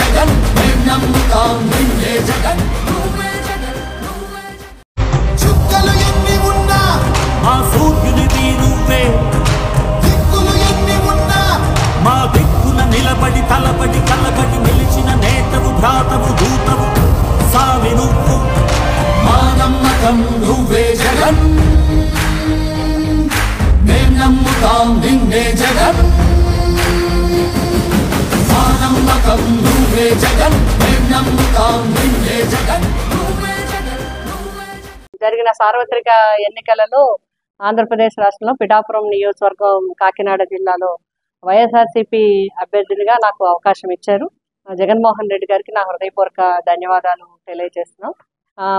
జగన్ మేం నమ్ముతాం నిన్నే జగన్ చుక్కలు ఎన్ని ఉన్నా మా సూర్యునివి నువ్వే దిక్కులు ఎన్ని ఉన్నా మా దిక్కున నిలబడి తలబడి కలబడి నిలిచిన నేతవు భ్రాతవు దూతవు సామి నువ్వు మా నమ్మకం నువ్వే జగన్ మేం నమ్ముతాం నిన్నే జగన్ మా నమ్మకం నువ్వే జగన్ మేం నమ్ముతాం నిన్నే జగన్ జరిగిన సార్వత్రిక ఎన్నికలలో ఆంధ్రప్రదేశ్ రాష్ట్రంలో పిఠాపురం నియోజకవర్గం కాకినాడ జిల్లాలో వైఎస్ఆర్సీపీ అభ్యర్థినిగా నాకు అవకాశం ఇచ్చారు. జగన్మోహన్ రెడ్డి గారికి నా హృదయపూర్వక ధన్యవాదాలు తెలియజేస్తున్నాం.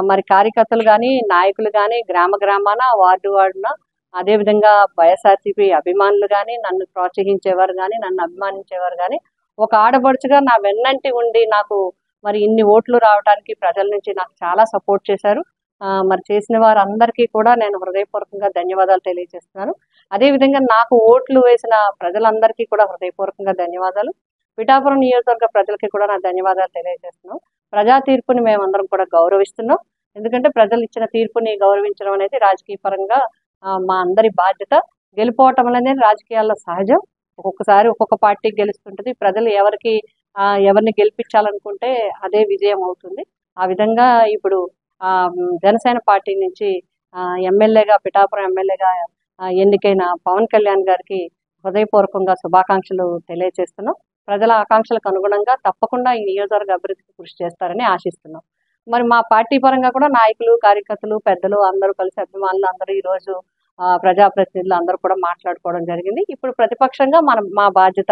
మరి కార్యకర్తలు కానీ నాయకులు కానీ గ్రామాన వార్డున అదేవిధంగా వైఎస్ఆర్సీపీ అభిమానులు కానీ నన్ను ప్రోత్సహించేవారు కానీ నన్ను అభిమానించేవారు కానీ ఒక ఆడపడుచుగా నా వెన్నంటి ఉండి నాకు మరి ఇన్ని ఓట్లు రావడానికి ప్రజల నుంచి నాకు చాలా సపోర్ట్ చేశారు. మరి చేసిన వారందరికీ కూడా నేను హృదయపూర్వకంగా ధన్యవాదాలు తెలియజేస్తున్నాను. అదేవిధంగా నాకు ఓట్లు వేసిన ప్రజలందరికీ కూడా హృదయపూర్వకంగా ధన్యవాదాలు. పిఠాపురం నియోజకవర్గ ప్రజలకి కూడా నా ధన్యవాదాలు తెలియజేస్తున్నాం. ప్రజా తీర్పుని మేమందరం కూడా గౌరవిస్తున్నాం. ఎందుకంటే ప్రజలు ఇచ్చిన తీర్పుని గౌరవించడం అనేది రాజకీయ పరంగా మా అందరి బాధ్యత. గెలిపోవటం అనేది రాజకీయాల్లో సహజం. ఒక్కొక్కసారి ఒక్కొక్క పార్టీ గెలుస్తుంటది. ప్రజలు ఎవరిని గెలిపించాలనుకుంటే అదే విజయం అవుతుంది. ఆ విధంగా ఇప్పుడు జనసేన పార్టీ నుంచి ఎమ్మెల్యేగా పిఠాపురం ఎమ్మెల్యేగా ఎన్నికైన పవన్ కళ్యాణ్ గారికి హృదయపూర్వకంగా శుభాకాంక్షలు తెలియజేస్తున్నాం. ప్రజల ఆకాంక్షలకు అనుగుణంగా తప్పకుండా ఈ నియోజకవర్గ అభివృద్ధికి కృషి చేస్తారని ఆశిస్తున్నాం. మరి మా పార్టీ పరంగా కూడా నాయకులు కార్యకర్తలు పెద్దలు అందరూ కలిసి అభిమానులు అందరూ ఈరోజు ప్రజాప్రతినిధులు అందరూ కూడా మాట్లాడుకోవడం జరిగింది. ఇప్పుడు ప్రతిపక్షంగా మా బాధ్యత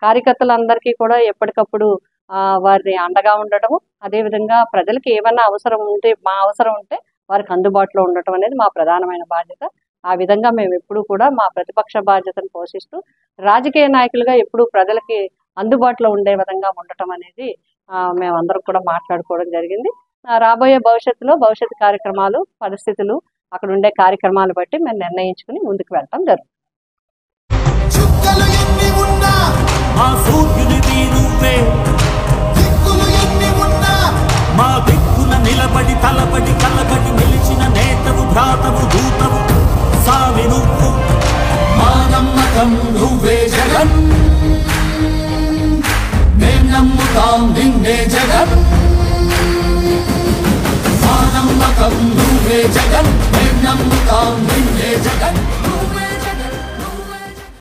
కార్యకర్తలందరికీ కూడా ఎప్పటికప్పుడు వారిని అండగా ఉండటము, అదేవిధంగా ప్రజలకి ఏమైనా అవసరం ఉంటే వారికి అందుబాటులో ఉండటం అనేది మా ప్రధానమైన బాధ్యత. ఆ విధంగా మేము ఎప్పుడూ కూడా మా ప్రతిపక్ష బాధ్యతను పోషిస్తూ రాజకీయ నాయకులుగా ఎప్పుడూ ప్రజలకి అందుబాటులో ఉండే విధంగా ఉండటం అనేది మేమందరం కూడా మాట్లాడుకోవడం జరిగింది. రాబోయే భవిష్యత్తు కార్యక్రమాలు పరిస్థితులు అక్కడ ఉండే కార్యక్రమాలు బట్టి మేము నిర్ణయించుకుని ముందుకు వెళ్ళటం జరుగుతుంది. మా దిక్కున నిలబడి తలబడి కలబడి నిలిచిన నేతవు భ్రాతవు దూతవు సామి నువ్వు మా నమ్మకం నువ్వే జగన్ మేం నమ్ముతాం నిన్నే జగన్ మా నమ్మకం నువ్వే జగన్ మేం నమ్ముతాం నిన్నే జగన్